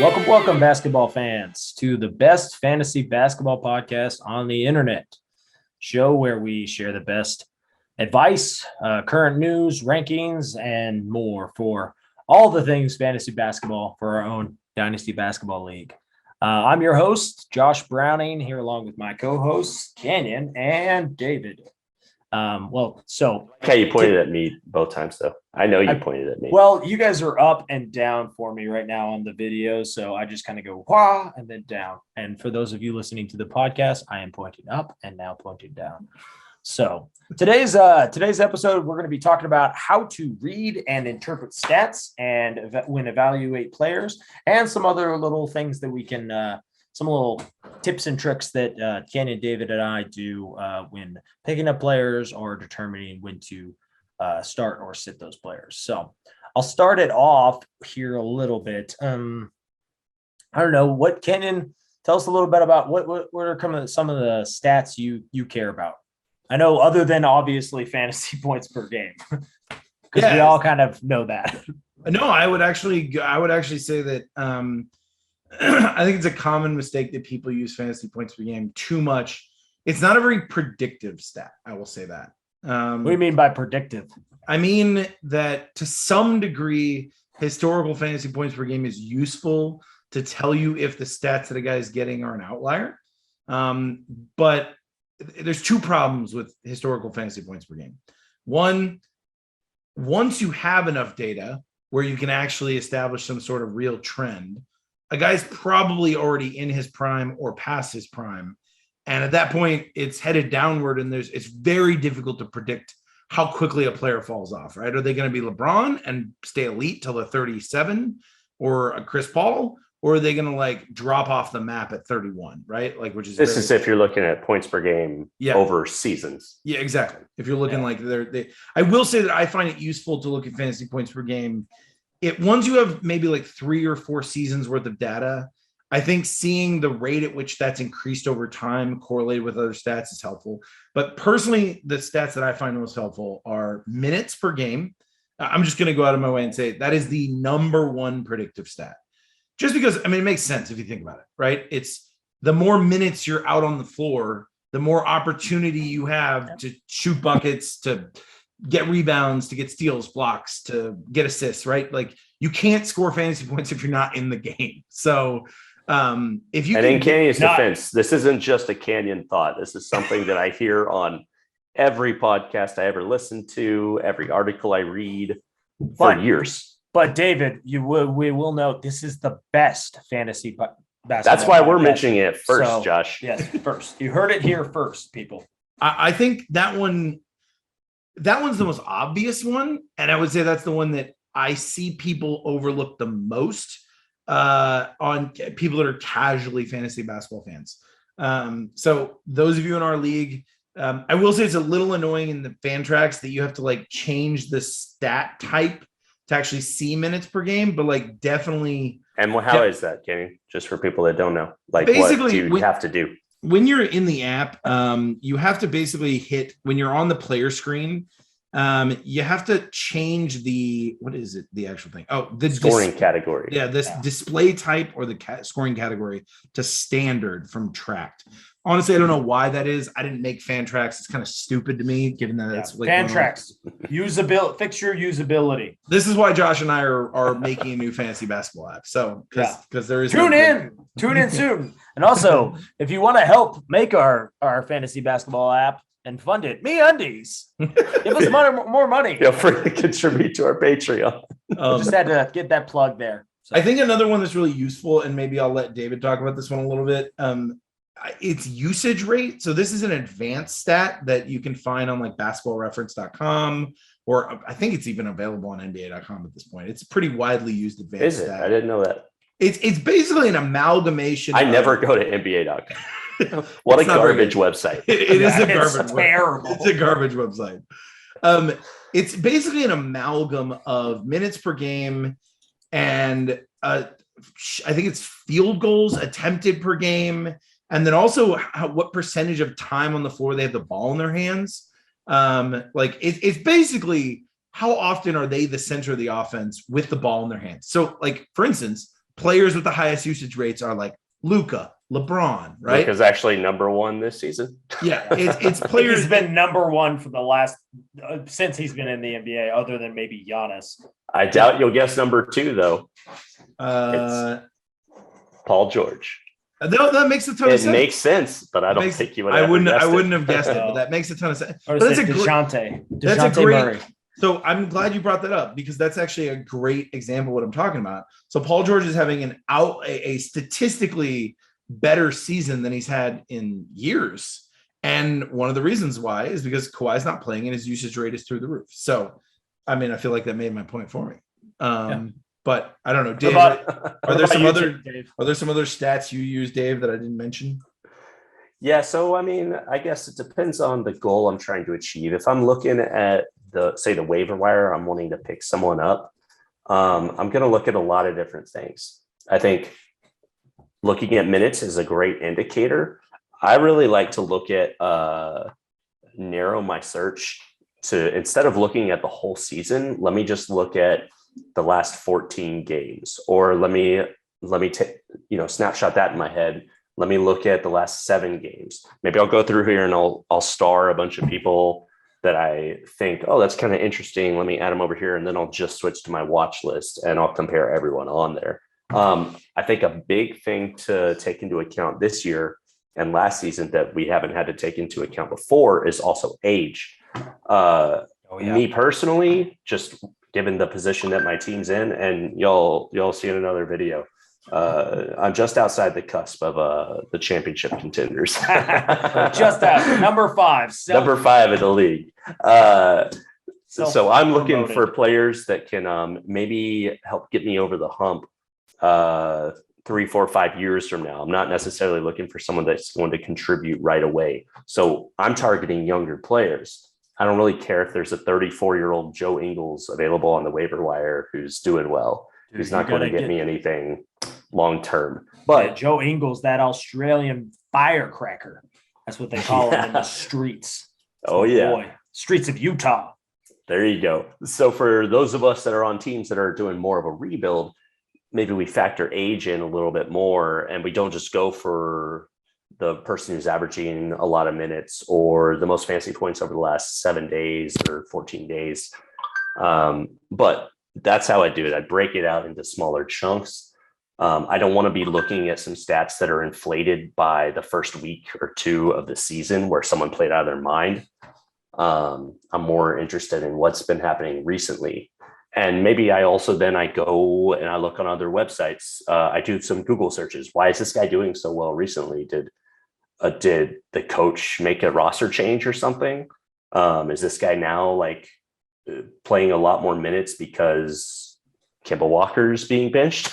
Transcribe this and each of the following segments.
Welcome, basketball fans, to the best fantasy basketball podcast on the internet. Show where we share the best advice, current news, rankings, and more for all the things fantasy basketball for our own Dynasty Basketball League. I'm your host, Josh Browning, here along with my co-hosts, Canyon and David. Okay, you pointed at me both times, though. I know you pointed at me. Well, you guys are up and down for me right now on the video, so I just kind of go wah and then down. And for those of you listening to the podcast, I am pointing up and now pointing down. So today's episode, we're going to be talking about how to read and interpret stats and when evaluate players, and some other little things that we can. Some little tips and tricks that Canyon, David, and I do when picking up players or determining when to start or sit those players. So I'll start it off here a little bit. I don't know, what Canyon, tell us a little bit about what are some of the stats you care about. I know, other than obviously fantasy points per game, because we all kind of know that. No, I would actually say that I think it's a common mistake that people use fantasy points per game too much. It's not a very predictive stat. I will say that. What do you mean by predictive? I mean that to some degree, historical fantasy points per game is useful to tell you if the stats that a guy is getting are an outlier. But there's two problems with historical fantasy points per game. One, once you have enough data where you can actually establish some sort of real trend, a guy's probably already in his prime or past his prime. And at that point, it's headed downward, and it's very difficult to predict how quickly a player falls off, right? Are they going to be LeBron and stay elite till they're 37, or a Chris Paul, or are they going to drop off the map at 31, right? Which is this is if you're looking at points per game over seasons. Yeah, exactly. If you're looking I will say that I find it useful to look at fantasy points per game. Once you have maybe 3 or 4 seasons worth of data, I think seeing the rate at which that's increased over time correlated with other stats is helpful. But personally, the stats that I find most helpful are minutes per game. I'm just going to go out of my way and say that is the number one predictive stat. Just because, it makes sense if you think about it, right? It's the more minutes you're out on the floor, the more opportunity you have to shoot buckets, to get rebounds, to get steals, blocks, to get assists, right? You can't score fantasy points if you're not in the game. So if you, and in Canyon's defense, this isn't just a Canyon thought. This is something that I hear on every podcast I ever listen to, every article I read for years. But David, we will note this is the best fantasy basketball. That's why we're mentioning it first, Josh. Yes, first. You heard it here first, people. I think that one's the most obvious one, and I would say that's the one that I see people overlook the most on people that are casually fantasy basketball fans. So those of you in our league, I will say it's a little annoying in the fan tracks that you have to change the stat type to actually see minutes per game, but definitely. And how is that, Kenny? Just for people that don't know, basically, what do you have to do? When you're in the app, you have to basically hit, when you're on the player screen, you have to change the actual thing? Oh, the scoring category. Yeah, display type or the scoring category to standard from tracked. Honestly, I don't know why that is. I didn't make fan tracks. It's kind of stupid to me, given that it's fan tracks. Usability, fix your usability. This is why Josh and I are making a new fantasy basketball app. So because there is tune in soon. And also, if you want to help make our fantasy basketball app and fund it, MeUndies, give us more money. Feel free to contribute to our Patreon. Just had to get that plug there. So. I think another one that's really useful, and maybe I'll let David talk about this one a little bit. It's usage rate. So this is an advanced stat that you can find on basketballreference.com, or I think it's even available on NBA.com at this point. It's a pretty widely used advanced stat. I didn't know that. It's basically an amalgamation. I never go to NBA.com. What a garbage website. It is a garbage terrible. It's a garbage website. It's basically an amalgam of minutes per game and I think it's field goals attempted per game. And then also what percentage of time on the floor they have the ball in their hands. It's basically how often are they the center of the offense with the ball in their hands. So for instance, players with the highest usage rates are like Luka, LeBron, right? Luka's actually number one this season. Yeah, it's I think players. he's been number one for the last since he's been in the NBA, other than maybe Giannis. I doubt you'll guess number two though. It's Paul George. that makes a ton of It sense. makes sense, but I don't think you would. I wouldn't Guessed have guessed it, but that makes a ton of sense. Or But is that's it a great. DeJounte That's a great. Murray. So I'm glad you brought that up because that's actually a great example of what I'm talking about. So Paul George is having a statistically better season than he's had in years. And one of the reasons why is because Kawhi's not playing and his usage rate is through the roof. So, I mean, I feel like that made my point for me. But I don't know, Dave, are there some other stats you use, Dave, that I didn't mention? Yeah, so I mean, I guess it depends on the goal I'm trying to achieve. If I'm looking at the waiver wire, I'm wanting to pick someone up. I'm going to look at a lot of different things. I think looking at minutes is a great indicator. I really like to look at narrow my search to, instead of looking at the whole season, let me just look at the last 14 games, or let me take, snapshot that in my head. Let me look at the last 7 games. Maybe I'll go through here and I'll star a bunch of people that I think, oh, that's kind of interesting. Let me add them over here. And then I'll just switch to my watch list and I'll compare everyone on there. I think a big thing to take into account this year and last season that we haven't had to take into account before is also age. Me personally, just given the position that my team's in, and you'll see in another video, I'm just outside the cusp of the championship contenders. Just out, number 5. Number 5 in the league. So I'm looking for players that can maybe help get me over the hump 3, 4, 5 years from now. I'm not necessarily looking for someone that's going to contribute right away. So I'm targeting younger players. I don't really care if there's a 34-year-old Joe Ingles available on the waiver wire who's doing well. Who's not going to get me anything long term. But Joe Ingles, that Australian firecracker. That's what they call him in the streets. Streets of Utah. There you go. So for those of us that are on teams that are doing more of a rebuild, maybe we factor age in a little bit more and we don't just go for the person who's averaging a lot of minutes or the most fancy points over the last 7 days or 14 days. But that's how I do it. I break it out into smaller chunks. I don't want to be looking at some stats that are inflated by the first week or 2 of the season where someone played out of their mind. I'm more interested in what's been happening recently. And maybe I go and I look on other websites. I do some Google searches. Why is this guy doing so well recently? Did the coach make a roster change or something? Is this guy now playing a lot more minutes because Kemba Walker's being benched?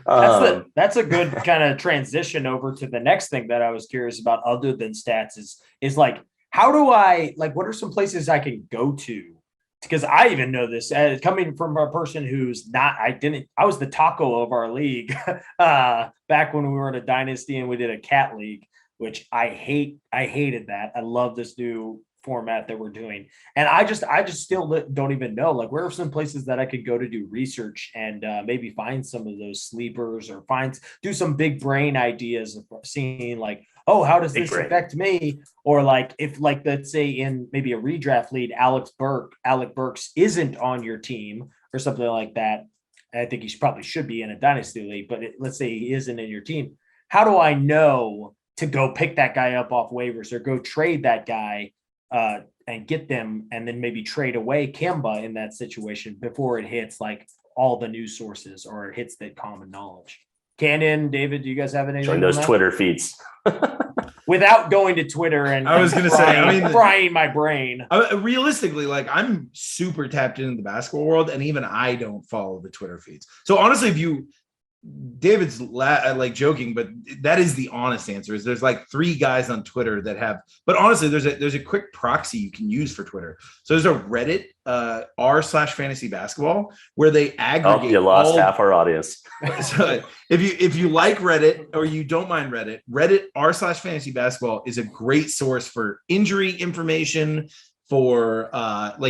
That's a good kind of transition over to the next thing that I was curious about other than stats is how do I, what are some places I can go to? Because I even know this coming from a person who's I was the taco of our league back when we were in a dynasty and we did a cat league, which I hated that. I love this new format that we're doing. And I just still don't even know, where are some places that I could go to do research and maybe find some of those sleepers or do some big brain ideas of seeing oh, how does this affect me? Or if let's say in maybe a redraft lead, Alec Burks isn't on your team or something like that. I think he probably should be in a dynasty league, but let's say he isn't in your team. How do I know to go pick that guy up off waivers or go trade that guy and get them and then maybe trade away Kemba in that situation before it hits all the news sources or it hits the common knowledge? Cannon, David, do you guys have anything? Join those Twitter feeds. Without going to Twitter and I was going to say, frying my brain. Realistically, I'm super tapped into the basketball world, and even I don't follow the Twitter feeds. So honestly, David's joking, but that is the honest answer. Is there's 3 guys on Twitter that have, but honestly, there's a quick proxy you can use for Twitter. So there's a Reddit r/fantasy basketball where they aggregate. You lost half our audience. So if you like Reddit or you don't mind Reddit r/fantasy basketball is a great source for injury information, for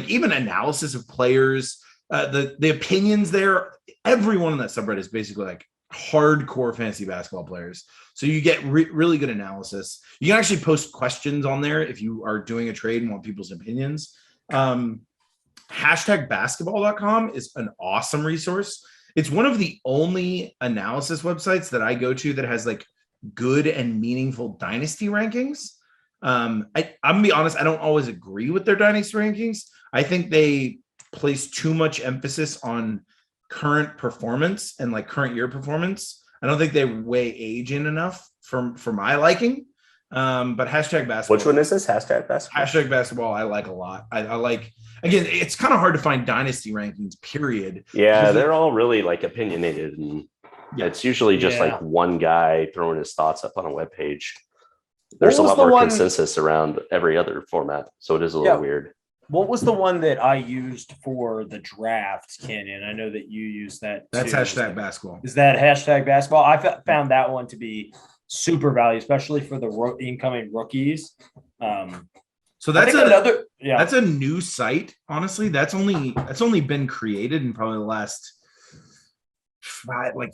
even analysis of players. the opinions there. Everyone in that subreddit is basically like hardcore fantasy basketball players. So you get really good analysis. You can actually post questions on there if you are doing a trade and want people's opinions. #basketball.com is an awesome resource. It's one of the only analysis websites that I go to that has like good and meaningful dynasty rankings. I'm gonna be honest, I don't always agree with their dynasty rankings. I think they place too much emphasis on current performance and like current year performance. I don't think they weigh age in enough for my liking. But #basketball. Which one is this? #basketball. #basketball I like a lot. I like, again, it's kind of hard to find dynasty rankings, period. Yeah, they're all really like opinionated, and it's usually just like one guy throwing his thoughts up on a web page. There's a lot more consensus around every other format, so it is a little weird. What was the one that I used for the draft, Kenyon? I know that you use that. That's #basketball. Is that #basketball? I found that one to be super value, especially for the incoming rookies. So that's that's a new site. Honestly, that's only been created in probably the last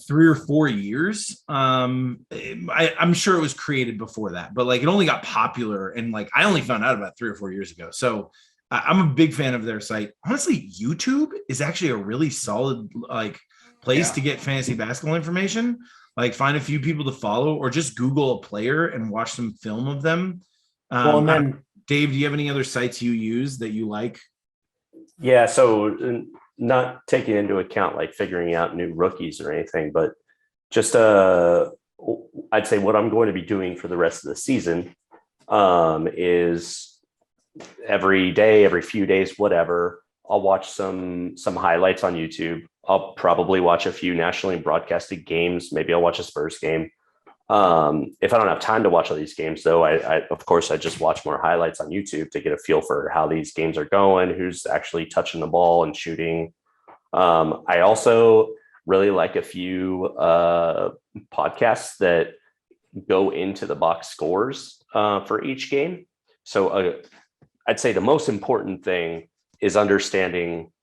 3 or 4 years. I'm sure it was created before that, but like it only got popular and like I only found out about 3 or 4 years ago. So I'm a big fan of their site. Honestly, YouTube is actually a really solid like place to get fantasy basketball information. Like find a few people to follow or just Google a player and watch some film of them. And then Dave, do you have any other sites you use that you like? Yeah, so not taking into account like figuring out new rookies or anything, but just I'd say what I'm going to be doing for the rest of the season is every day, every few days, whatever, I'll watch some highlights on YouTube. I'll probably watch a few nationally broadcasted games. Maybe I'll watch a Spurs game. If I don't have time to watch all these games, though, I of course I just watch more highlights on YouTube to get a feel for how these games are going, who's actually touching the ball and shooting. I also really like a few podcasts that go into the box scores for each game. So I'd say the most important thing is understanding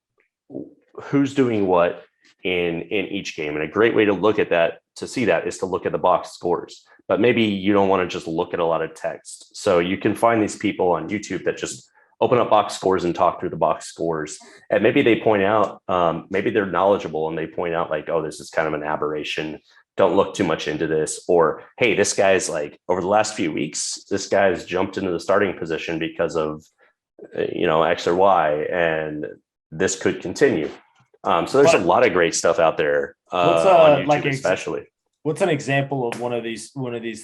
who's doing what in each game. And a great way to look at that, to see that, is to look at the box scores. But maybe you don't want to just look at a lot of text. So you can find these people on YouTube that just open up box scores and talk through the box scores. And maybe they point out, maybe they're knowledgeable and they point out like, oh, this is kind of an aberration. Don't look too much into this. Or, hey, this guy's like, over the last few weeks, this guy's jumped into the starting position because of, X or Y, and this could continue. So there's a lot of great stuff out there on YouTube, especially. What's an example of one of these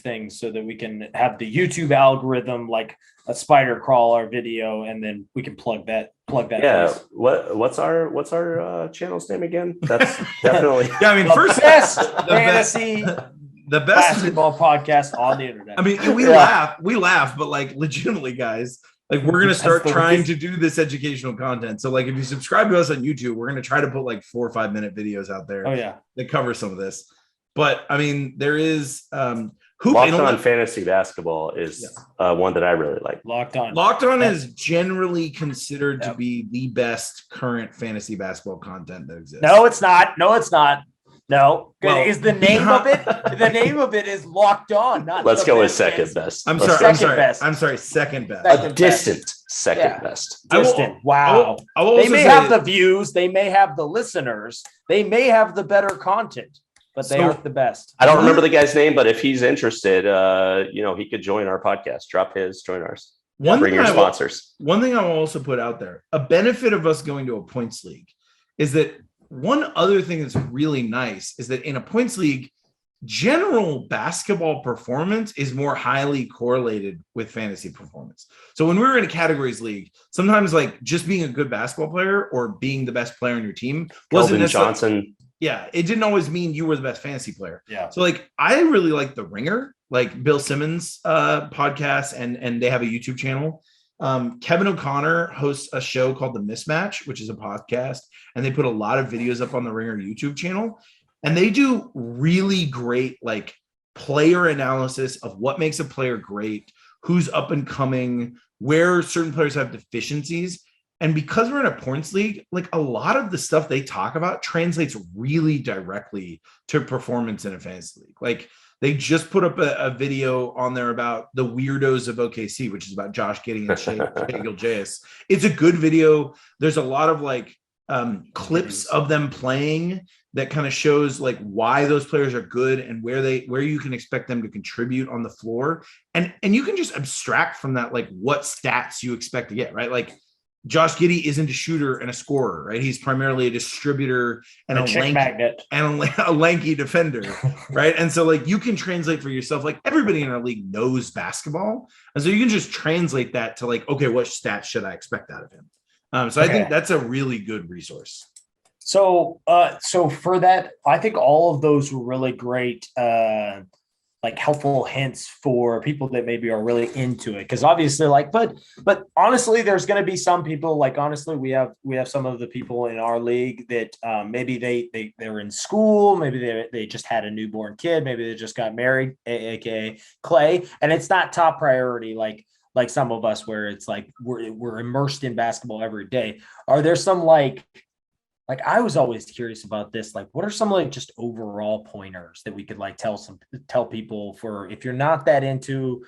things so that we can have the YouTube algorithm like a spider crawl our video and then we can plug that. Yeah. Place. What's our channel's name again? That's definitely. Yeah. I mean, first best fantasy. The best basketball podcast on the internet. I mean, we laugh, but like legitimately, guys, like we're going to start trying to do this educational content. So like if you subscribe to us on YouTube, we're going to try to put like 4 or 5 minute videos out there. Oh yeah. That cover some of this. But I mean, there is Locked On Fantasy Basketball is one that I really like. Locked On is generally considered to be the best current fantasy basketball content that exists. No, it's not. No, is the name of it? The name of it is Locked On. Not. Let's go with second best. I'm sorry. Second best. A distant second best. Distant. Wow. They may have the views. They may have the listeners. They may have the better content, but they aren't the best. I don't remember the guy's name, but if he's interested, he could join our podcast. Join ours. Bring your sponsors. One thing I will also put out there: a benefit of us going to a points league is that. One other thing that's really nice is that in a points league, general basketball performance is more highly correlated with fantasy performance. So when we were in a categories league, sometimes like just being a good basketball player or being the best player on your team wasn't necessarily Johnson. Yeah, it didn't always mean you were the best fantasy player. Yeah. So like I really like The Ringer, like Bill Simmons podcast, and they have a YouTube channel. Kevin O'Connor hosts a show called The Mismatch, which is a podcast, and they put a lot of videos up on the Ringer YouTube channel, and they do really great like player analysis of what makes a player great, who's up and coming, where certain players have deficiencies. And because we're in a points league, like a lot of the stuff they talk about translates really directly to performance in a fantasy league. Like they just put up a video on there about the weirdos of OKC, which is about Josh Giddey and Shea Gilgeous. It's a good video. There's a lot of like clips of them playing that kind of shows like why those players are good and where you can expect them to contribute on the floor. And you can just abstract from that, like what stats you expect to get, right? Like Josh Giddey isn't a shooter and a scorer, right? He's primarily a distributor and a lanky defender, right? And so like you can translate for yourself, like everybody in our league knows basketball. And so you can just translate that to like, okay, what stats should I expect out of him? So I think that's a really good resource. So for that, I think all of those were really great, like helpful hints for people that maybe are really into it. Because obviously, like, but honestly, there's going to be some people. Like, honestly, we have some of the people in our league that maybe they're in school, maybe they just had a newborn kid, maybe they just got married, aka Clay, and it's not top priority. Like some of us, where it's like we're immersed in basketball every day. Are there some like I was always curious about this. Like, what are some like just overall pointers that we could like tell people for if you're not that into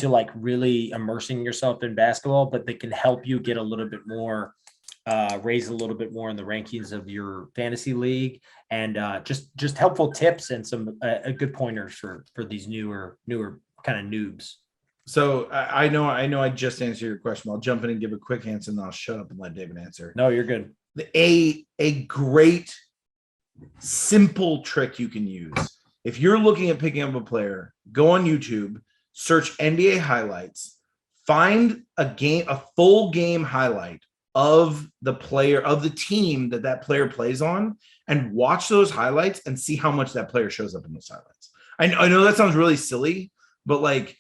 like really immersing yourself in basketball, but they can help you get a little bit more, raise a little bit more in the rankings of your fantasy league, and just helpful tips and some good pointers for these newer kind of noobs. So I know I just answered your question. I'll jump in and give a quick answer, and then I'll shut up and let David answer. No, you're good. A great simple trick you can use if you're looking at picking up a player, go on YouTube, search NBA highlights, find a full game highlight of the player, of the team that player plays on, and watch those highlights and see how much that player shows up in those highlights. I know that sounds really silly, but like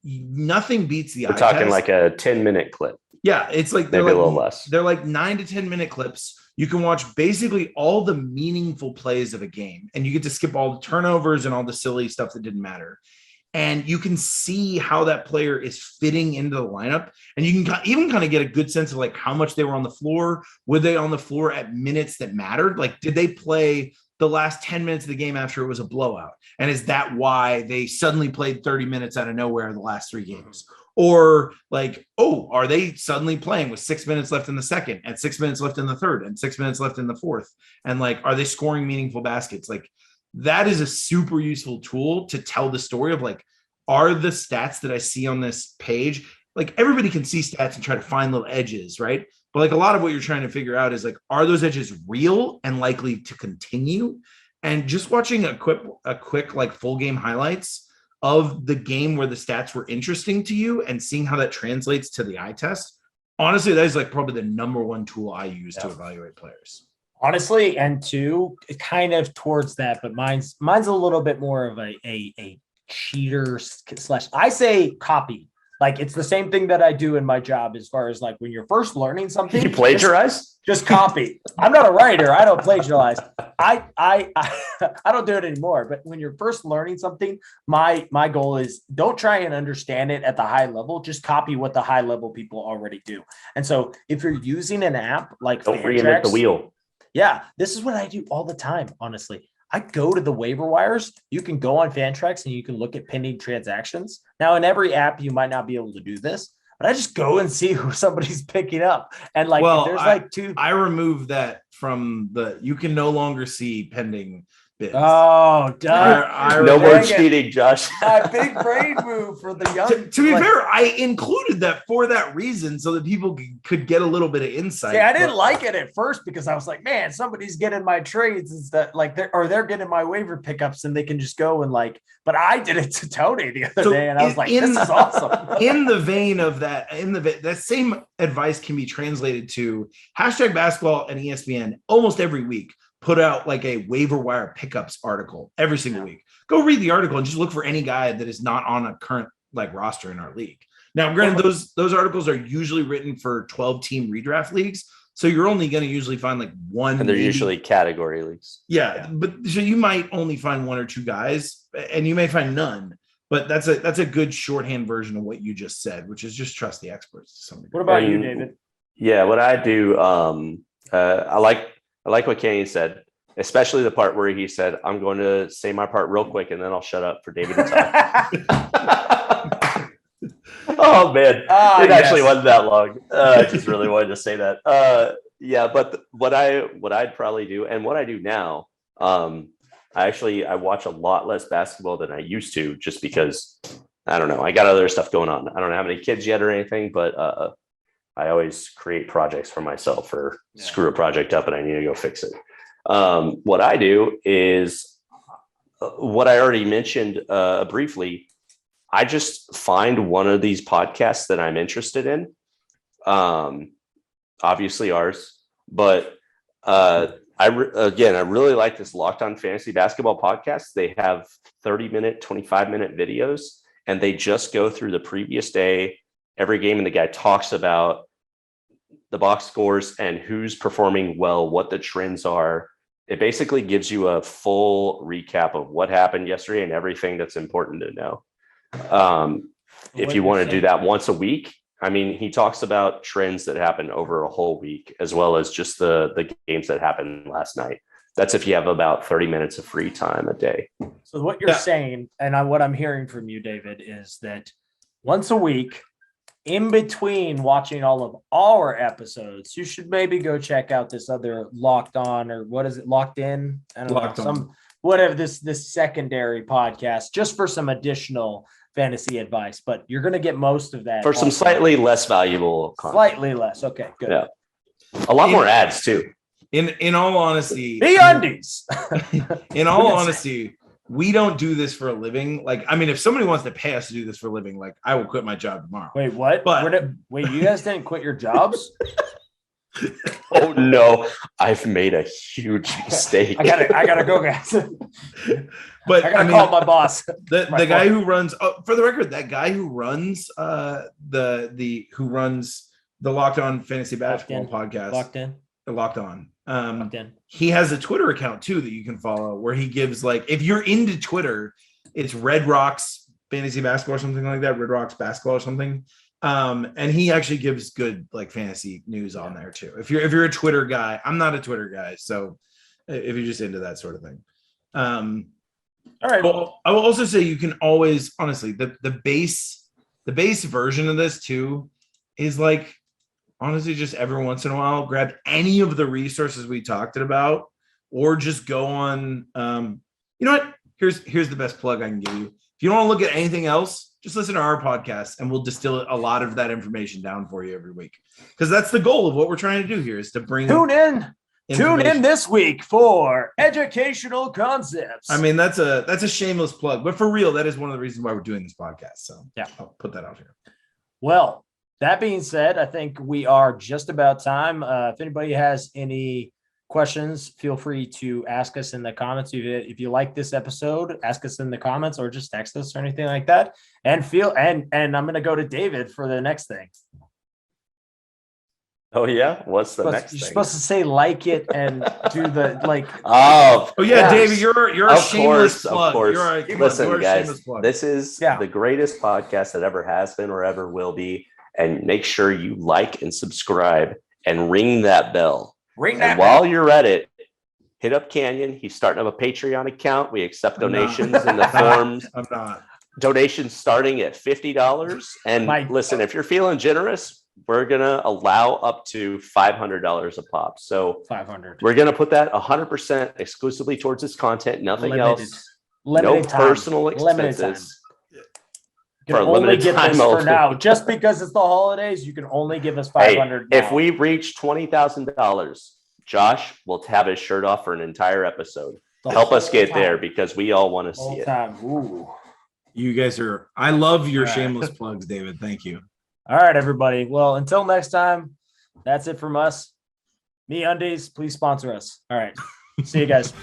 nothing beats the eye test. We're talking like a 10-minute clip. Yeah, it's like maybe a little less. They're like 9 to 10 minute clips. You can watch basically all the meaningful plays of a game, and you get to skip all the turnovers and all the silly stuff that didn't matter. And you can see how that player is fitting into the lineup, and you can even kind of get a good sense of like how much they were on the floor. Were they on the floor at minutes that mattered? Like, did they play the last 10 minutes of the game after it was a blowout? And is that why they suddenly played 30 minutes out of nowhere in the last 3 games? Or like, oh, are they suddenly playing with 6 minutes left in the second and 6 minutes left in the third and 6 minutes left in the fourth? And like, are they scoring meaningful baskets? Like, that is a super useful tool to tell the story of like, are the stats that I see on this page, like everybody can see stats and try to find little edges, right? But like a lot of what you're trying to figure out is like, are those edges real and likely to continue? And just watching a quick like full game highlights of the game where the stats were interesting to you and seeing how that translates to the eye test. Honestly, that is like probably the number one tool I use to evaluate players. Honestly, and two, kind of towards that, but mine's a little bit more of a cheater / I say copy. Like, it's the same thing that I do in my job as far as like when you're first learning something. You plagiarize? Just copy. I'm not a writer. I don't plagiarize. I don't do it anymore. But when you're first learning something, my goal is don't try and understand it at the high level. Just copy what the high level people already do. And so if you're using an app like don't reinvent the wheel. Yeah, this is what I do all the time, honestly. I go to the waiver wires. You can go on Fantrax and you can look at pending transactions. Now, in every app, you might not be able to do this, but I just go and see who somebody's picking up. And like, well, there's like two. I removed that from you can no longer see pending bids. Oh, done. No more cheating, Josh. My big brain move for the young. To be fair, I included that for that reason, so that people could get a little bit of insight. Yeah, I didn't like it at first because I was like, man, somebody's getting my trades and stuff, like they're getting my waiver pickups and they can just go and like. But I did it to Tony the other day, and I was like, this is awesome. In the vein of that, that same advice can be translated to #basketball and ESPN almost every week. Put out like a waiver wire pickups article every single week. Go read the article and just look for any guy that is not on a current like roster in our league. Now, granted, those articles are usually written for 12-team redraft leagues, so you're only going to usually find like one. And they're usually category leagues. Yeah, but so you might only find one or two guys, and you may find none. But that's a good shorthand version of what you just said, which is just trust the experts to some degree. What about you, David? Yeah, what I do, I like what Kenny said, especially the part where he said, "I'm going to say my part real quick, and then I'll shut up for David to talk." Oh man, it actually wasn't that long. I just really wanted to say that. Yeah, but what I'd probably do, and what I do now, I watch a lot less basketball than I used to, just because I don't know, I got other stuff going on. I don't have any kids yet or anything, but I always create projects for myself, or screw a project up and I need to go fix it. What I do is what I already mentioned briefly. I just find one of these podcasts that I'm interested in. Obviously ours, but I really like this Locked On Fantasy Basketball podcast. They have 30-minute, 25-minute videos, and they just go through the previous day, every game, and the guy talks about the box scores and who's performing well, what the trends are. It basically gives you a full recap of what happened yesterday and everything that's important to know. If you want to do that once a week, I mean, he talks about trends that happen over a whole week, as well as just the games that happened last night. That's if you have about 30 minutes of free time a day. So what you're saying, and what I'm hearing from you, David, is that once a week, in between watching all of our episodes, you should maybe go check out this other Locked On, or what is it, Locked In? I don't know, whatever, this secondary podcast, just for some additional fantasy advice. But you're going to get most of that for some slightly less valuable content. Slightly less. Okay, good. Yeah. A lot more ads too. In all honesty, MeUndies. In all honesty, we don't do this for a living. Like, I mean, if somebody wants to pay us to do this for a living, like, I will quit my job tomorrow. Wait, what? But wait, you guys didn't quit your jobs? Oh no, I've made a huge mistake. I gotta go, guys. But I gotta call my boss. The guy who runs, for the record, that guy who runs the Locked On Fantasy Basketball podcast, Locked On. He has a Twitter account too that you can follow, where he gives, like, if you're into Twitter, it's Red Rocks Fantasy Basketball or something like that, Red Rocks Basketball or something. And he actually gives good, like, fantasy news on there too. If you're a Twitter guy, I'm not a Twitter guy, so if you're just into that sort of thing. All right. Well, I will also say you can always, honestly, the base version of this too is, like, honestly, just every once in a while, grab any of the resources we talked about, or just go on. You know what? Here's the best plug I can give you. If you don't want to look at anything else, just listen to our podcast, and we'll distill a lot of that information down for you every week. Because that's the goal of what we're trying to do here, is to bring. Tune in this week for educational concepts. I mean, that's a shameless plug, but for real, that is one of the reasons why we're doing this podcast. So yeah, I'll put that out here. Well, that being said, I think we are just about time. If anybody has any questions, feel free to ask us in the comments. If you like this episode, ask us in the comments, or just text us or anything like that. And I'm going to go to David for the next thing. Oh yeah, what's the next thing? You're supposed to say like it and do the like. Oh yeah, David, you're a shameless plug. Of course. Listen, guys, this is the greatest podcast that ever has been or ever will be. And make sure you like and subscribe and ring that bell. While you're at it, hit up Canyon. He's starting up a Patreon account. We accept donations in the forms. I'm not. Donations starting at $50. And listen, if you're feeling generous, we're going to allow up to $500 a pop. So 500. We're going to put that 100% exclusively towards this content. Nothing else. No personal expenses. You can only get this for now. Just because it's the holidays, you can only give us $500. Hey, if we reach $20,000, Josh will have his shirt off for an entire episode. Help us get there, because we all want to see it. Ooh. You guys are. I love your shameless plugs, David. Thank you. All right, everybody. Well, until next time, that's it from us. MeUndies, please sponsor us. All right. See you guys.